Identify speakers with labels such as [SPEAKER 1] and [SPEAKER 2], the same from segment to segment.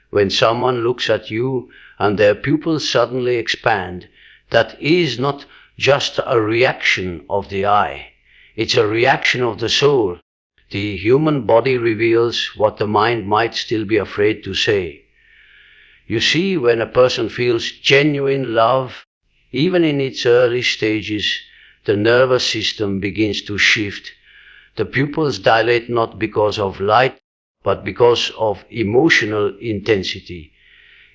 [SPEAKER 1] When someone looks at you and their pupils suddenly expand, that is not just a reaction of the eye. It's a reaction of the soul. The human body reveals what the mind might still be afraid to say. You see, when a person feels genuine love, even in its early stages, the nervous system begins to shift. The pupils dilate not because of light, but because of emotional intensity.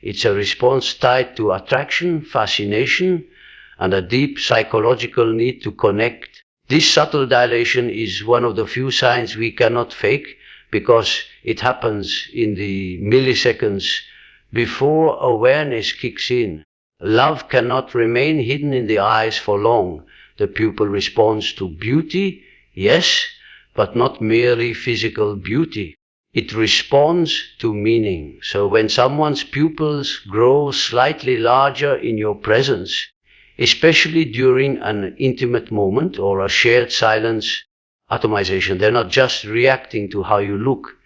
[SPEAKER 1] It's a response tied to attraction, fascination, and a deep psychological need to connect. This subtle dilation is one of the few signs we cannot fake, because it happens in the milliseconds before awareness kicks in. Love cannot remain hidden in the eyes for long. The pupil responds to beauty, yes, but not merely physical beauty. It responds to meaning. So when someone's pupils grow slightly larger in your presence, especially during an intimate moment or a shared silence, atomization, they're not just reacting to how you look,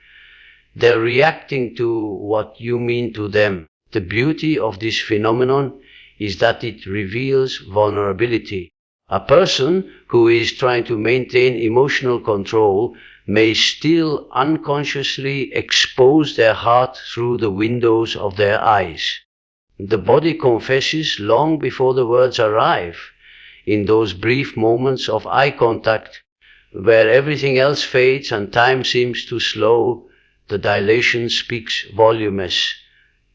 [SPEAKER 1] they're reacting to what you mean to them. The beauty of this phenomenon is that it reveals vulnerability. A person who is trying to maintain emotional control may still unconsciously expose their heart through the windows of their eyes. The body confesses long before the words arrive. In those brief moments of eye contact, where everything else fades and time seems to slow, the dilation speaks volumes.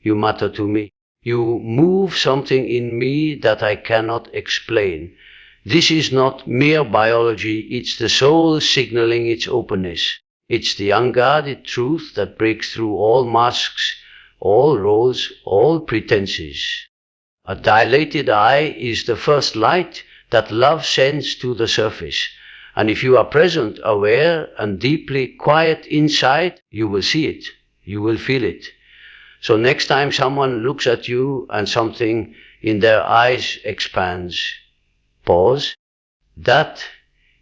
[SPEAKER 1] You matter to me. You move something in me that I cannot explain. This is not mere biology, it's the soul signaling its openness. It's the unguarded truth that breaks through all masks, all roles, all pretenses. A dilated eye is the first light that love sends to the surface. And if you are present, aware, and deeply quiet inside, you will see it. You will feel it. So next time someone looks at you and something in their eyes expands, pause. That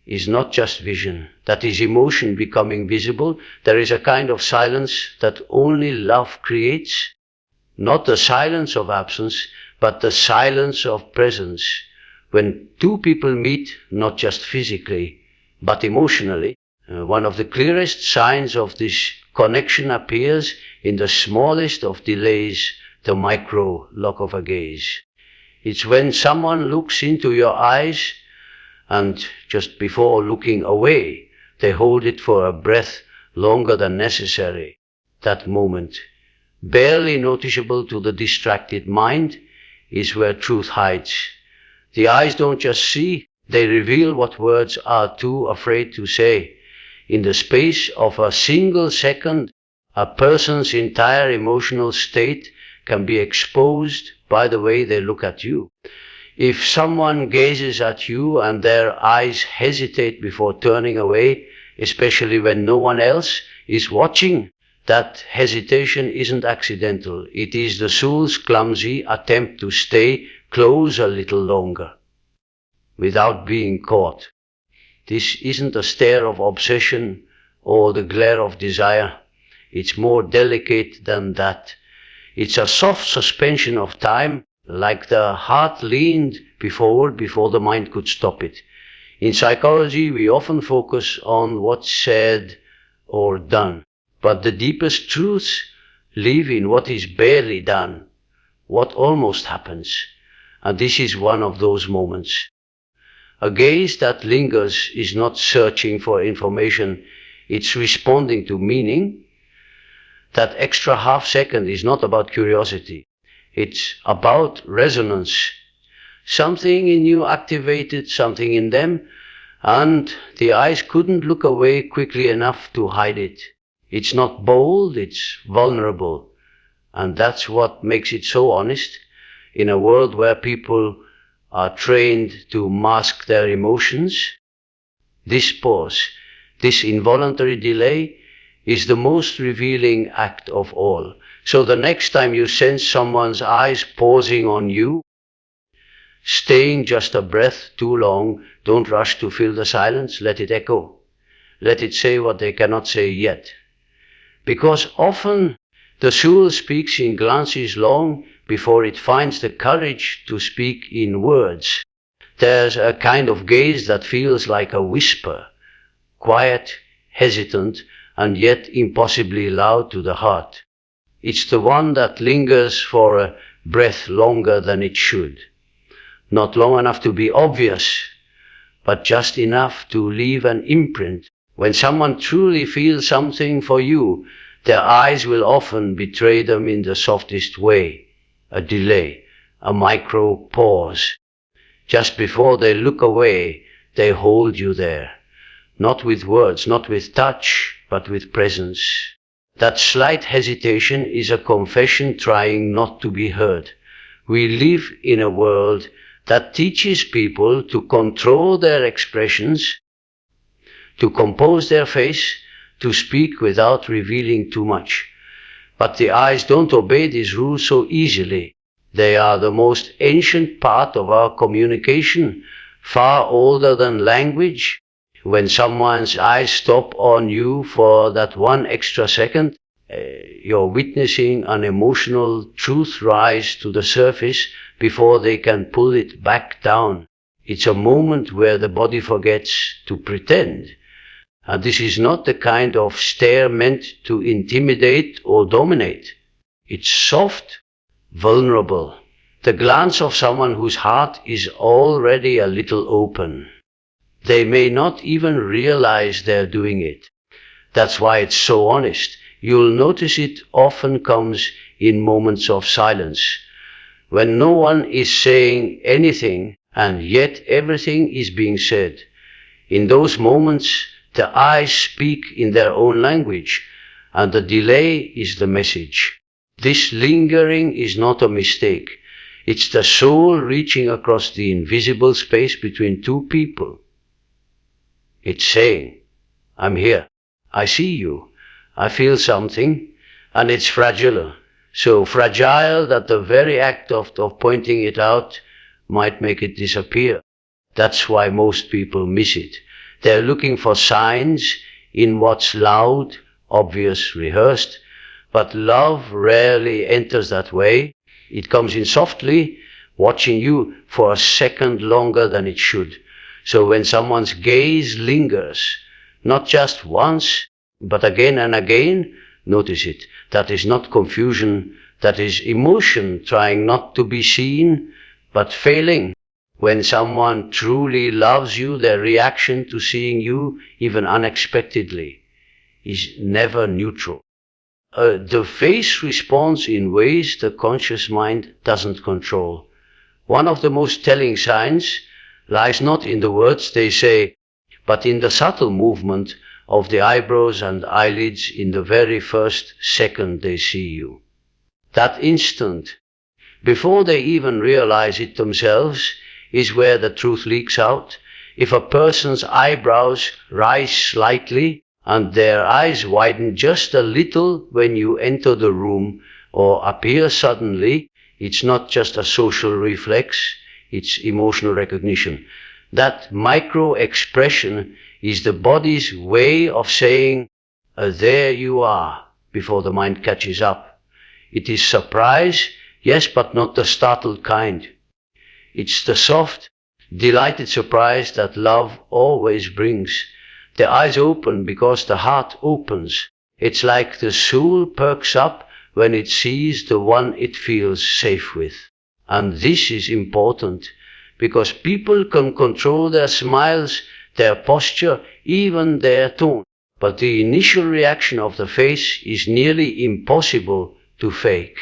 [SPEAKER 1] is not just vision. That is emotion becoming visible. There is a kind of silence that only love creates. Not the silence of absence, but the silence of presence. When two people meet, not just physically, but emotionally, one of the clearest signs of this connection appears in the smallest of delays, the micro lock of a gaze. It's when someone looks into your eyes and just before looking away, they hold it for a breath longer than necessary. That moment, barely noticeable to the distracted mind, is where truth hides. The eyes don't just see, they reveal what words are too afraid to say. In the space of a single second, a person's entire emotional state can be exposed by the way they look at you. If someone gazes at you and their eyes hesitate before turning away, especially when no one else is watching, that hesitation isn't accidental. It is the soul's clumsy attempt to stay close a little longer without being caught. This isn't a stare of obsession or the glare of desire. It's more delicate than that. It's a soft suspension of time, like the heart leaned forward before the mind could stop it. In psychology, we often focus on what's said or done, but the deepest truths live in what is barely done, what almost happens, and this is one of those moments. A gaze that lingers is not searching for information, it's responding to meaning. That extra half second is not about curiosity. It's about resonance. Something in you activated something in them, and the eyes couldn't look away quickly enough to hide it. It's not bold, it's vulnerable. And that's what makes it so honest. In a world where people are trained to mask their emotions, this pause, this involuntary delay, is the most revealing act of all. So the next time you sense someone's eyes pausing on you, staying just a breath too long, don't rush to fill the silence, let it echo. Let it say what they cannot say yet. Because often The soul speaks in glances long before it finds the courage to speak in words. There's a kind of gaze that feels like a whisper, quiet, hesitant, and yet impossibly loud to the heart. It's the one that lingers for a breath longer than it should. Not long enough to be obvious, but just enough to leave an imprint. When someone truly feels something for you, their eyes will often betray them in the softest way. A delay, a micro pause. Just before they look away, they hold you there. Not with words, not with touch, but with presence. That slight hesitation is a confession trying not to be heard. We live in a world that teaches people to control their expressions, to compose their face, to speak without revealing too much. But the eyes don't obey these rules so easily. They are the most ancient part of our communication, far older than language. When someone's eyes stop on you for that one extra second, you're witnessing an emotional truth rise to the surface before they can pull it back down. It's a moment where the body forgets to pretend. And this is not the kind of stare meant to intimidate or dominate. It's soft, vulnerable. The glance of someone whose heart is already a little open. They may not even realize they're doing it. That's why it's so honest. You'll notice it often comes in moments of silence, when no one is saying anything and yet everything is being said. In those moments, the eyes speak in their own language, and the delay is the message. This lingering is not a mistake. It's the soul reaching across the invisible space between two people. It's saying, I'm here, I see you, I feel something, and it's fragile. So fragile that the very act of pointing it out might make it disappear. That's why most people miss it. They're looking for signs in what's loud, obvious, rehearsed, but love rarely enters that way. It comes in softly, watching you for a second longer than it should. So when someone's gaze lingers, not just once, but again and again, notice it. That is not confusion, that is emotion trying not to be seen, but failing. When someone truly loves you, their reaction to seeing you, even unexpectedly, is never neutral. The face responds in ways the conscious mind doesn't control. One of the most telling signs lies not in the words they say, but in the subtle movement of the eyebrows and eyelids in the very first second they see you. That instant, before they even realize it themselves, is where the truth leaks out. If a person's eyebrows rise slightly and their eyes widen just a little when you enter the room or appear suddenly, it's not just a social reflex, it's emotional recognition. That micro-expression is the body's way of saying, there you are, before the mind catches up. It is surprise, yes, but not the startled kind. It's the soft, delighted surprise that love always brings. The eyes open because the heart opens. It's like the soul perks up when it sees the one it feels safe with. And this is important, because people can control their smiles, their posture, even their tone. But the initial reaction of the face is nearly impossible to fake.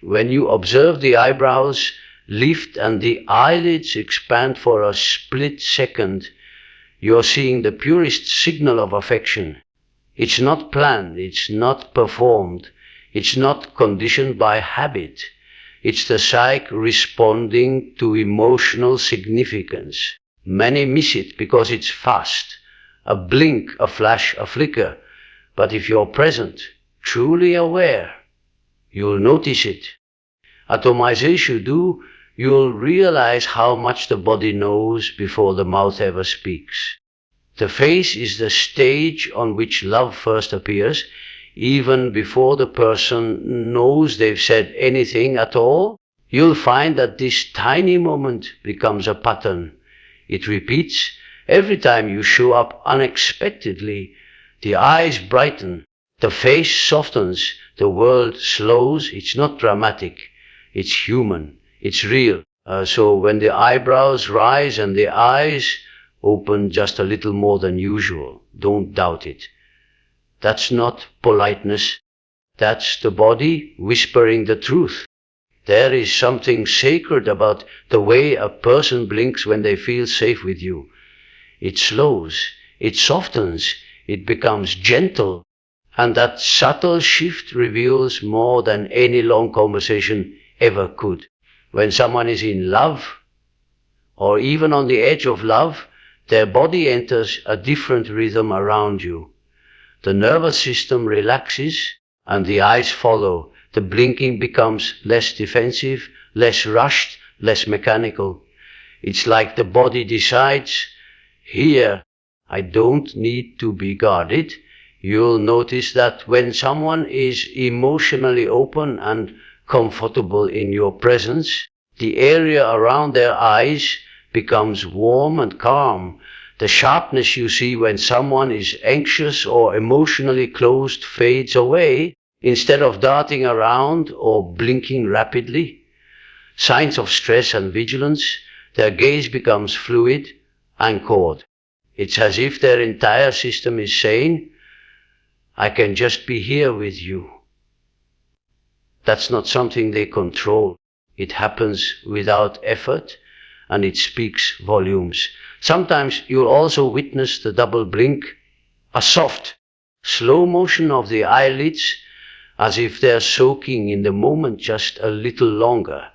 [SPEAKER 1] When you observe the eyebrows lift and the eyelids expand for a split second, you're seeing the purest signal of affection. It's not planned, it's not performed, it's not conditioned by habit. It's the psyche responding to emotional significance. Many miss it because it's fast. A blink, a flash, a flicker. But if you're present, truly aware, you'll notice it. Atomize you do, you'll realize how much the body knows before the mouth ever speaks. The face is the stage on which love first appears. even before the person knows they've said anything at all, you'll find that this tiny moment becomes a pattern. It repeats every time you show up unexpectedly. The eyes brighten, the face softens, the world slows. It's not dramatic, it's human, it's real. So when the eyebrows rise and the eyes open just a little more than usual, don't doubt it. That's not politeness, that's the body whispering the truth. There is something sacred about the way a person blinks when they feel safe with you. It slows, it softens, it becomes gentle, and that subtle shift reveals more than any long conversation ever could. When someone is in love, or even on the edge of love, their body enters a different rhythm around you. The nervous system relaxes, and the eyes follow. The blinking becomes less defensive, less rushed, less mechanical. It's like the body decides, here, I don't need to be guarded. You'll notice that when someone is emotionally open and comfortable in your presence, the area around their eyes becomes warm and calm. The sharpness you see when someone is anxious or emotionally closed fades away, instead of darting around or blinking rapidly. Signs of stress and vigilance, their gaze becomes fluid, anchored. It's as if their entire system is saying, I can just be here with you. That's not something they control. It happens without effort, and it speaks volumes. Sometimes you'll also witness the double blink, a soft, slow motion of the eyelids, as if they're soaking in the moment just a little longer.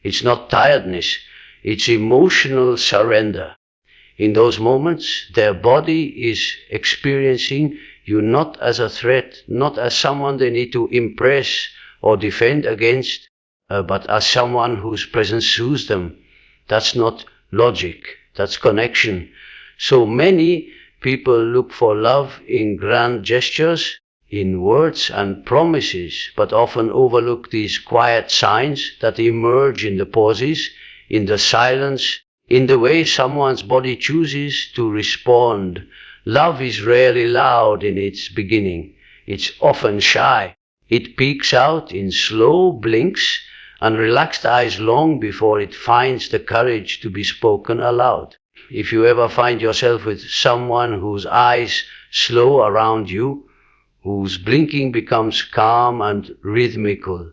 [SPEAKER 1] It's not tiredness, it's emotional surrender. In those moments, their body is experiencing you not as a threat, not as someone they need to impress or defend against, but as someone whose presence soothes them. That's not logic, that's connection. So many people look for love in grand gestures, in words and promises, but often overlook these quiet signs that emerge in the pauses, in the silence, in the way someone's body chooses to respond. Love is rarely loud in its beginning. It's often shy. It peeks out in slow blinks and relaxed eyes long before it finds the courage to be spoken aloud. If you ever find yourself with someone whose eyes slow around you, whose blinking becomes calm and rhythmical,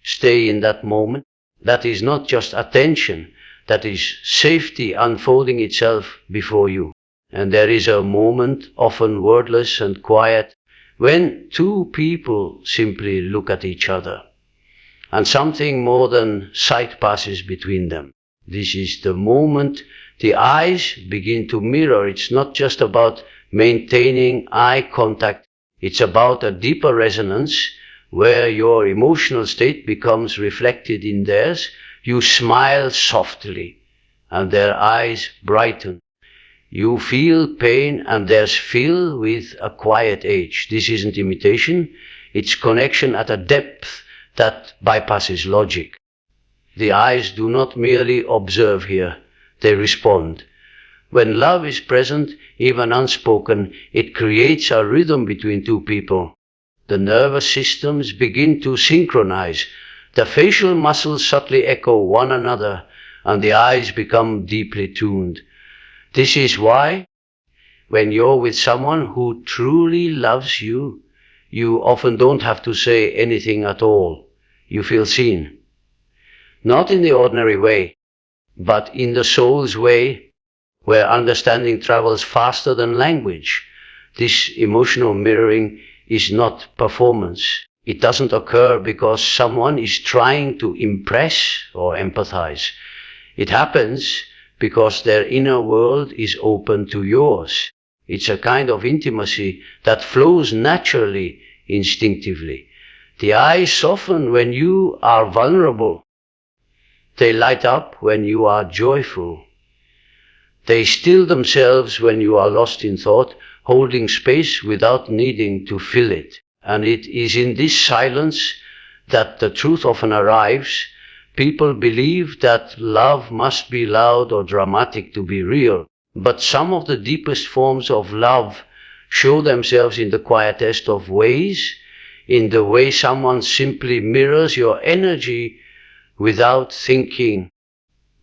[SPEAKER 1] stay in that moment. That is not just attention, that is safety unfolding itself before you. And there is a moment, often wordless and quiet, when two people simply look at each other, and something more than sight passes between them. This is the moment the eyes begin to mirror. It's not just about maintaining eye contact. It's about a deeper resonance where your emotional state becomes reflected in theirs. You smile softly and their eyes brighten. You feel pain and theirs fill with a quiet edge. This isn't imitation, it's connection at a depth that bypasses logic. The eyes do not merely observe here, they respond. When love is present, even unspoken, it creates a rhythm between two people. The nervous systems begin to synchronize. The facial muscles subtly echo one another, and the eyes become deeply tuned. This is why, when you're with someone who truly loves you, you often don't have to say anything at all. You feel seen. Not in the ordinary way, but in the soul's way, where understanding travels faster than language. This emotional mirroring is not performance. It doesn't occur because someone is trying to impress or empathize. It happens because their inner world is open to yours. It's a kind of intimacy that flows naturally, instinctively. The eyes soften when you are vulnerable. They light up when you are joyful. They still themselves when you are lost in thought, holding space without needing to fill it. And it is in this silence that the truth often arrives. People believe that love must be loud or dramatic to be real, but some of the deepest forms of love show themselves in the quietest of ways, in the way someone simply mirrors your energy without thinking,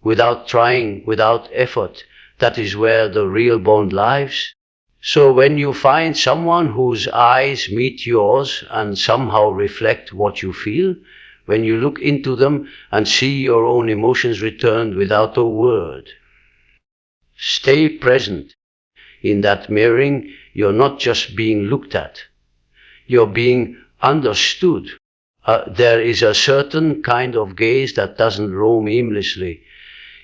[SPEAKER 1] without trying, without effort. That is where the real bond lies. So when you find someone whose eyes meet yours and somehow reflect what you feel, when you look into them and see your own emotions returned without a word, stay present. In that mirroring, you're not just being looked at, you're being understood. There is a certain kind of gaze that doesn't roam aimlessly.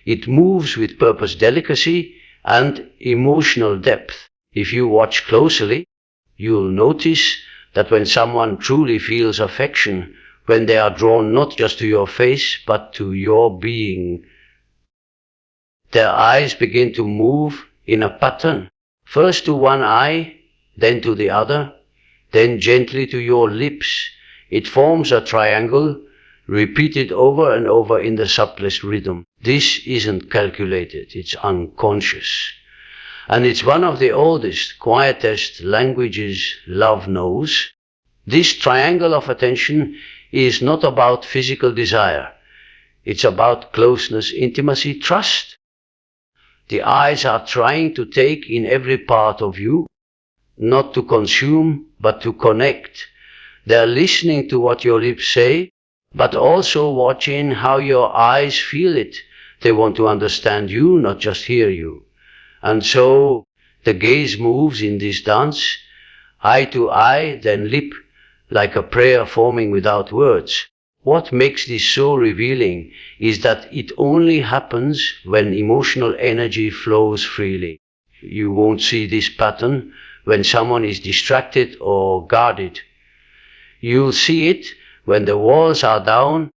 [SPEAKER 1] It moves with purpose, delicacy, and emotional depth. If you watch closely, you'll notice that when someone truly feels affection, when they are drawn not just to your face, but to your being, their eyes begin to move in a pattern. First to one eye, then to the other, then gently to your lips. It forms a triangle, repeated over and over in the subtlest rhythm. This isn't calculated, it's unconscious. And it's one of the oldest, quietest languages love knows. This triangle of attention is not about physical desire. It's about closeness, intimacy, trust. The eyes are trying to take in every part of you, not to consume, but to connect. They're listening to what your lips say, but also watching how your eyes feel it. They want to understand you, not just hear you. And so the gaze moves in this dance, eye to eye, then lip, like a prayer forming without words. What makes this so revealing is that it only happens when emotional energy flows freely. You won't see this pattern when someone is distracted or guarded. You'll see it when the walls are down,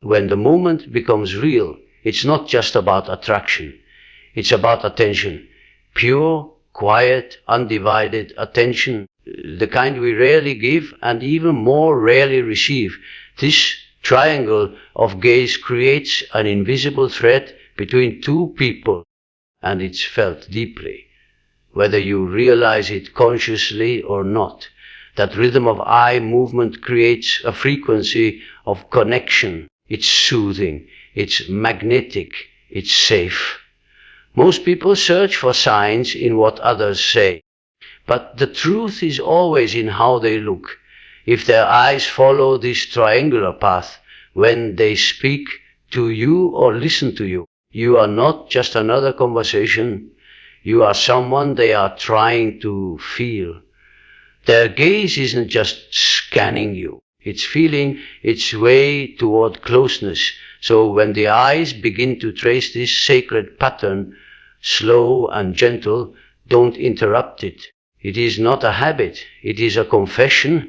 [SPEAKER 1] when the moment becomes real. It's not just about attraction. It's about attention. Pure, quiet, undivided attention. The kind we rarely give and even more rarely receive. This triangle of gaze creates an invisible thread between two people, and it's felt deeply, whether you realize it consciously or not. That rhythm of eye movement creates a frequency of connection. It's soothing, it's magnetic, it's safe. Most people search for signs in what others say, but the truth is always in how they look. If their eyes follow this triangular path, when they speak to you or listen to you, you are not just another conversation. You are someone they are trying to feel. Their gaze isn't just scanning you. It's feeling its way toward closeness. So when the eyes begin to trace this sacred pattern, slow and gentle, don't interrupt it. It is not a habit. It is a confession.